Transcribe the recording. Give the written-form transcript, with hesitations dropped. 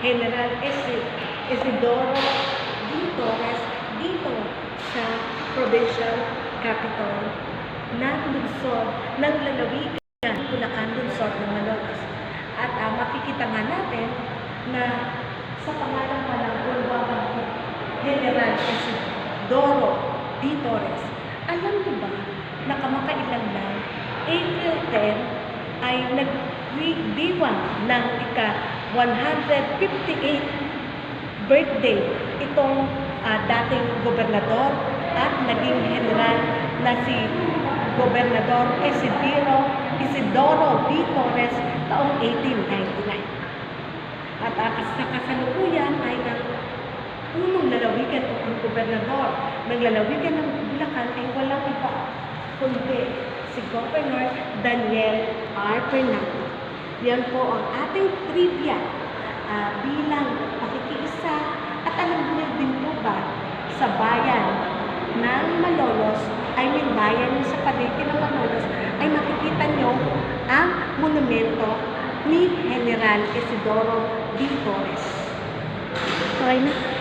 General Isidoro D. Torres dito sa provincial capital ng lungsod ng lalawigan, Bulacan, lungsod ng Malolos. At makikita nga natin na sa pangalan pa ng Bulwagan General Isidoro D. Torres, alam niyo ba na kamakailan lang, April 10 ay nagdiwang ng ika-158 birthday itong dating gobernador at naging general na si Gobernador Isidoro D. Torres taong 1899. At sa kasalukuyan ay ng unang lalawigan o ang gobernador ng lalawigan ng Bulacan ay walang iba kundi si Governor Daniel R. Fernando. Yan po ang ating trivia bilang pakikiisa. At alam niyo din po ba sa bayan ng Malolos, bayan sa palengke ng Malolos, ay makikita nyo ang monumento ni General Isidoro D. Torres. Okay na?